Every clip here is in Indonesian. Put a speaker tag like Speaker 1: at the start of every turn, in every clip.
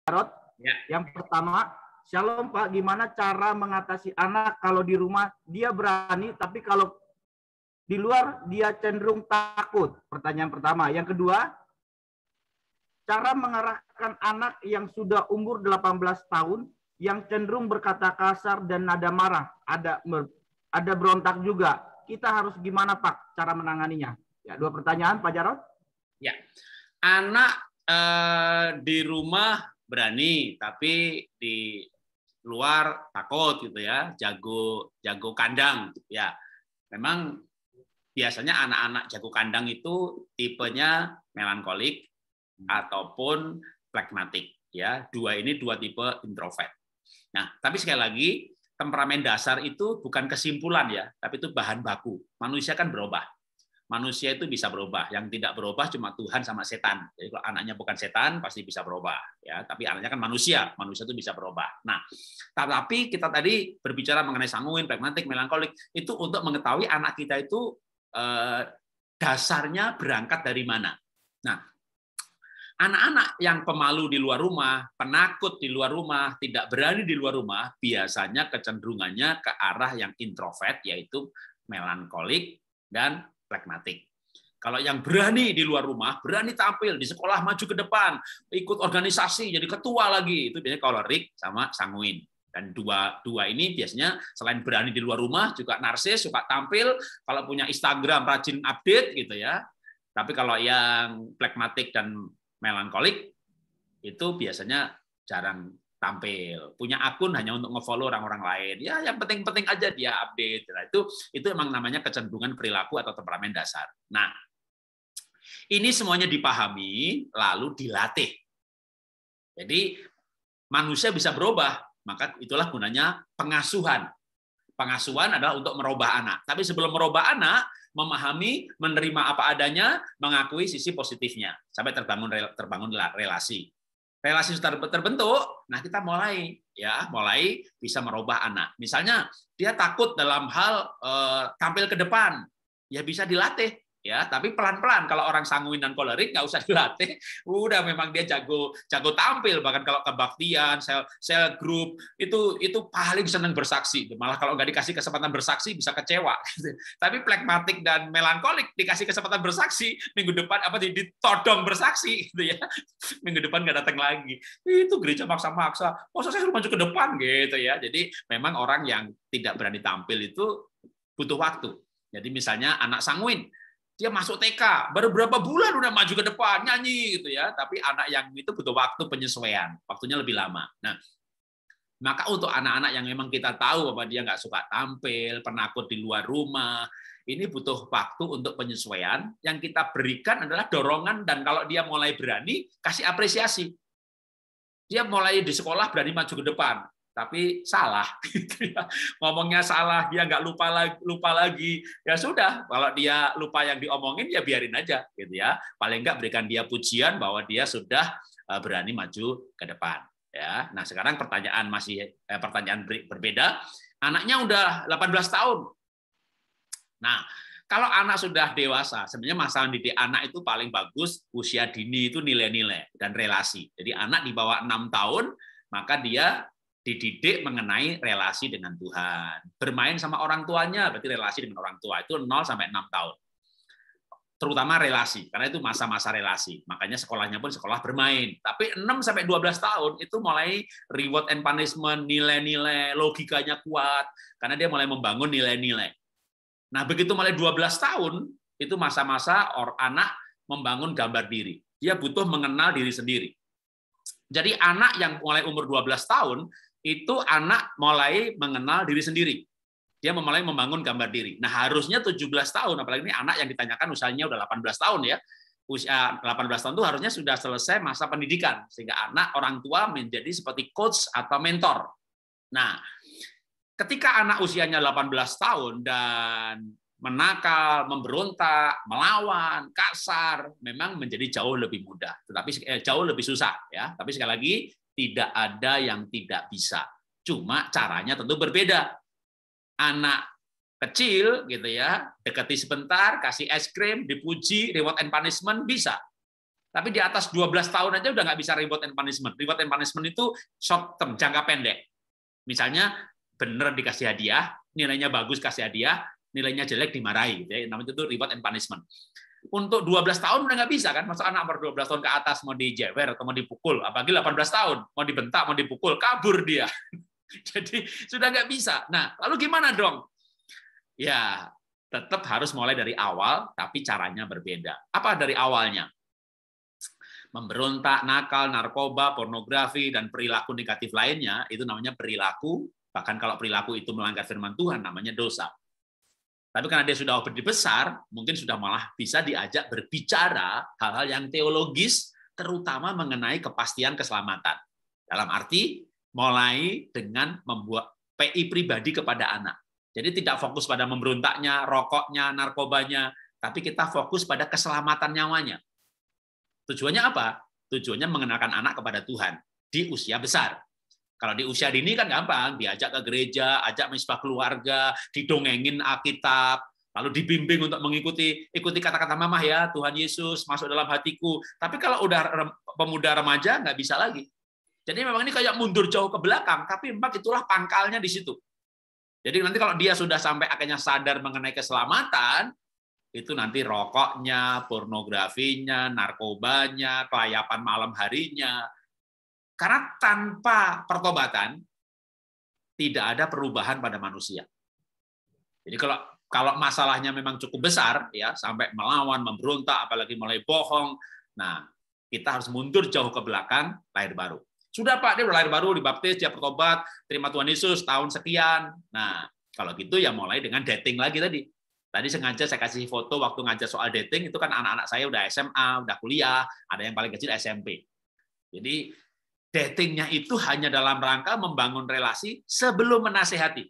Speaker 1: Jarod.
Speaker 2: Ya.
Speaker 1: Yang pertama, Shalom Pak, gimana cara mengatasi anak kalau di rumah dia berani, tapi kalau di luar dia cenderung takut? Pertanyaan pertama. Yang kedua, cara mengarahkan anak yang sudah umur 18 tahun, yang cenderung berkata kasar dan nada marah, ada berontak juga. Kita harus gimana Pak cara menanganinya? Ya, 2 pertanyaan Pak Jarod.
Speaker 2: Ya, anak di rumah berani, tapi di luar takut gitu ya, jago kandang ya. Memang biasanya anak-anak jago kandang itu tipenya melankolik ataupun flekmatik ya. Ini dua tipe introvert. Nah, tapi sekali lagi temperamen dasar itu bukan kesimpulan ya, tapi itu bahan baku. Manusia kan berubah. Manusia itu bisa berubah. Yang tidak berubah cuma Tuhan sama setan. Jadi kalau anaknya bukan setan pasti bisa berubah ya, tapi anaknya kan manusia. Manusia itu bisa berubah. Nah, tapi kita tadi berbicara mengenai sanguin, pragmatik, melankolik itu untuk mengetahui anak kita itu dasarnya berangkat dari mana. Nah, anak-anak yang pemalu di luar rumah, penakut di luar rumah, tidak berani di luar rumah, biasanya kecenderungannya ke arah yang introvert, yaitu melankolik dan pragmatik. Kalau yang berani di luar rumah, berani tampil di sekolah, maju ke depan, ikut organisasi, jadi ketua lagi, itu biasanya kolerik sama sanguin. Dan dua ini biasanya selain berani di luar rumah, juga narsis, suka tampil, kalau punya Instagram rajin update gitu ya. Tapi kalau yang pragmatik dan melankolik itu biasanya jarang tampil, punya akun hanya untuk nge-follow orang-orang lain. Ya, yang penting-penting aja dia update. Nah, itu emang namanya kecenderungan perilaku atau temperamen dasar. Nah, ini semuanya dipahami lalu dilatih. Jadi manusia bisa berubah, maka itulah gunanya pengasuhan. Pengasuhan adalah untuk merubah anak. Tapi sebelum merubah anak, memahami, menerima apa adanya, mengakui sisi positifnya sampai terbangun relasi. Relasi sudah terbentuk, nah kita mulai bisa merubah anak. Misalnya dia takut dalam hal tampil ke depan, ya bisa dilatih. Ya, tapi pelan-pelan. Kalau orang sanguin dan kolerik nggak usah dilatih, udah memang dia jago tampil. Bahkan kalau kebaktian, sel grup itu paling senang bersaksi. Malah kalau nggak dikasih kesempatan bersaksi bisa kecewa. Tapi pragmatik dan melankolik dikasih kesempatan bersaksi, minggu depan ditodong bersaksi, gitu ya. Minggu depan nggak datang lagi. Itu gereja maksa-maksa. Masa saya maju ke depan gitu ya. Jadi memang orang yang tidak berani tampil itu butuh waktu. Jadi misalnya anak sanguin, dia masuk TK, baru berapa bulan udah maju ke depan, nyanyi gitu ya. Tapi anak yang itu butuh waktu penyesuaian, waktunya lebih lama. Nah, maka untuk anak-anak yang memang kita tahu bahwa dia nggak suka tampil, penakut di luar rumah, ini butuh waktu untuk penyesuaian. Yang kita berikan adalah dorongan, dan kalau dia mulai berani, kasih apresiasi. Dia mulai di sekolah berani maju ke depan, tapi salah, gitu ya. Ngomongnya salah, dia nggak lupa lagi, ya sudah. Kalau dia lupa yang diomongin, ya biarin aja, gitu ya. Paling nggak berikan dia pujian bahwa dia sudah berani maju ke depan. Ya. Nah sekarang pertanyaan berbeda. Anaknya udah 18 tahun. Nah kalau anak sudah dewasa, sebenarnya masalah didik anak itu paling bagus usia dini itu nilai-nilai dan relasi. Jadi anak di bawah 6 tahun, maka dia dididik mengenai relasi dengan Tuhan. Bermain sama orang tuanya, berarti relasi dengan orang tua. Itu 0 sampai 6 tahun. Terutama relasi, karena itu masa-masa relasi. Makanya sekolahnya pun sekolah bermain. Tapi 6 sampai 12 tahun itu mulai reward and punishment, nilai-nilai, logikanya kuat. Karena dia mulai membangun nilai-nilai. Nah, begitu mulai 12 tahun, itu masa-masa anak membangun gambar diri. Dia butuh mengenal diri sendiri. Jadi anak yang mulai umur 12 tahun, itu anak mulai mengenal diri sendiri. Dia mulai membangun gambar diri. Nah, harusnya 17 tahun, apalagi ini anak yang ditanyakan usianya udah 18 tahun ya. Usia 18 tahun itu harusnya sudah selesai masa pendidikan, sehingga anak orang tua menjadi seperti coach atau mentor. Nah, ketika anak usianya 18 tahun dan menakal, memberontak, melawan, kasar, memang menjadi jauh lebih mudah, tetapi jauh lebih susah ya. Tapi sekali lagi tidak ada yang tidak bisa. Cuma caranya tentu berbeda. Anak kecil gitu ya, dekati sebentar, kasih es krim, dipuji, reward and punishment bisa. Tapi di atas 12 tahun aja udah nggak bisa reward and punishment. Reward and punishment itu short term, jangka pendek. Misalnya bener dikasih hadiah, nilainya bagus kasih hadiah, nilainya jelek dimarahi. Gitu ya. Namanya itu reward and punishment. Untuk 12 tahun udah nggak bisa kan? Masa anak ber 12 tahun ke atas mau dijewer atau mau dipukul, apalagi 18 tahun, mau dibentak, mau dipukul, kabur dia. Jadi sudah nggak bisa. Nah, lalu gimana dong? Ya, tetap harus mulai dari awal, tapi caranya berbeda. Apa dari awalnya? Memberontak, nakal, narkoba, pornografi, dan perilaku negatif lainnya, itu namanya perilaku, bahkan kalau perilaku itu melanggar firman Tuhan, namanya dosa. Tapi karena dia sudah lebih besar, mungkin sudah malah bisa diajak berbicara hal-hal yang teologis, terutama mengenai kepastian keselamatan. Dalam arti, mulai dengan membuat PI pribadi kepada anak. Jadi tidak fokus pada memberontaknya, rokoknya, narkobanya, tapi kita fokus pada keselamatan nyawanya. Tujuannya apa? Tujuannya mengenalkan anak kepada Tuhan di usia besar. Kalau di usia dini kan gampang, diajak ke gereja, ajak misbah keluarga, didongengin Alkitab, lalu dibimbing untuk ikuti kata-kata mamah ya, Tuhan Yesus masuk dalam hatiku. Tapi kalau udah pemuda remaja nggak bisa lagi. Jadi memang ini kayak mundur jauh ke belakang, tapi memang itulah pangkalnya di situ. Jadi nanti kalau dia sudah sampai akhirnya sadar mengenai keselamatan, itu nanti rokoknya, pornografinya, narkobanya, kelayapan malam harinya. Karena tanpa pertobatan, tidak ada perubahan pada manusia. Jadi kalau masalahnya memang cukup besar, ya sampai melawan, memberontak, apalagi mulai bohong, nah kita harus mundur jauh ke belakang, lahir baru. Sudah Pak, dia udah lahir baru, dibaptis, dia bertobat, terima Tuhan Yesus, tahun sekian. Nah, kalau gitu ya mulai dengan dating lagi tadi. Tadi sengaja saya kasih foto waktu ngajar soal dating, itu kan anak-anak saya udah SMA, udah kuliah, ada yang paling kecil SMP. Jadi datingnya itu hanya dalam rangka membangun relasi sebelum menasehati.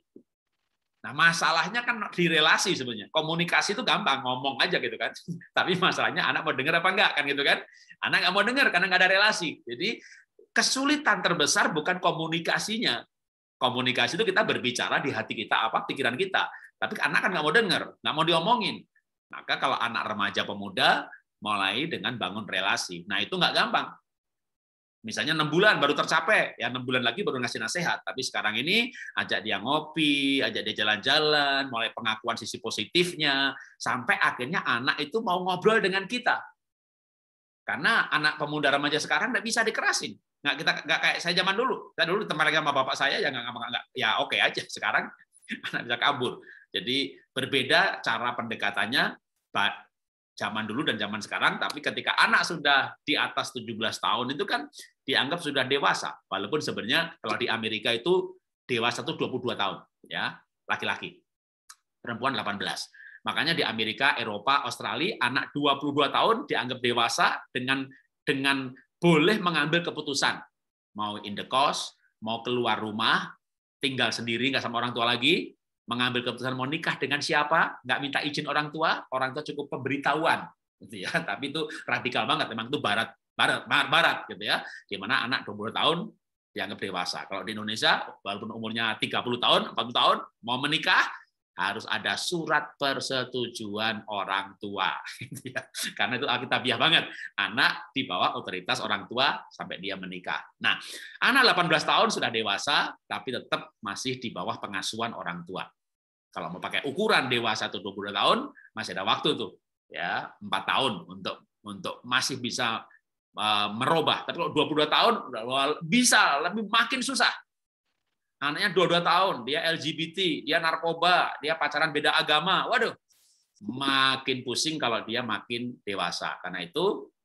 Speaker 2: Nah, masalahnya kan di relasi sebenarnya. Komunikasi itu gampang, ngomong aja gitu kan. Tapi masalahnya anak mau dengar apa enggak kan gitu kan. Anak nggak mau dengar karena nggak ada relasi. Jadi kesulitan terbesar bukan komunikasinya. Komunikasi itu kita berbicara di hati kita apa, pikiran kita. Tapi anak kan nggak mau dengar, nggak mau diomongin. Maka kalau anak remaja pemuda, mulai dengan bangun relasi. Nah, itu nggak gampang. Misalnya 6 bulan baru tercapai, ya 6 bulan lagi baru ngasih nasihat. Tapi sekarang ini ajak dia ngopi, ajak dia jalan-jalan, mulai pengakuan sisi positifnya, sampai akhirnya anak itu mau ngobrol dengan kita. Karena anak pemuda remaja sekarang nggak bisa dikerasin. Nggak kayak saya zaman dulu. Saya dulu teman lagi sama bapak saya, ya ya oke aja. Sekarang anak bisa kabur. Jadi berbeda cara pendekatannya zaman dulu dan zaman sekarang, tapi ketika anak sudah di atas 17 tahun itu kan dianggap sudah dewasa. Walaupun sebenarnya kalau di Amerika itu dewasa itu 22 tahun, ya, laki-laki. Perempuan 18. Makanya di Amerika, Eropa, Australia anak 22 tahun dianggap dewasa dengan boleh mengambil keputusan. Mau in the course, mau keluar rumah, tinggal sendiri nggak sama orang tua lagi, mengambil keputusan mau nikah dengan siapa, nggak minta izin orang tua cukup pemberitahuan, gitu ya. Tapi itu radikal banget, memang itu barat, gitu ya. Di mana anak 20 tahun dianggap dewasa. Kalau di Indonesia, walaupun umurnya 30 tahun, 40 tahun, mau menikah harus ada surat persetujuan orang tua, gitu ya. Karena itu alkitabiah banget. Anak di bawah otoritas orang tua sampai dia menikah. Nah, anak 18 tahun sudah dewasa, tapi tetap masih di bawah pengasuhan orang tua. Kalau mau pakai ukuran dewasa itu 20 tahun, masih ada waktu tuh, ya 4 tahun untuk masih bisa merubah. Tapi kalau 22 tahun bisa lebih makin susah. Anaknya 22 tahun, dia LGBT, dia narkoba, dia pacaran beda agama. Waduh, makin pusing kalau dia makin dewasa. Karena itu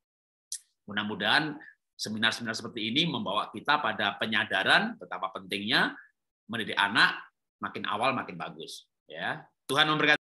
Speaker 2: mudah-mudahan seminar-seminar seperti ini membawa kita pada penyadaran betapa pentingnya mendidik anak makin awal makin bagus. Ya, Tuhan memberkati.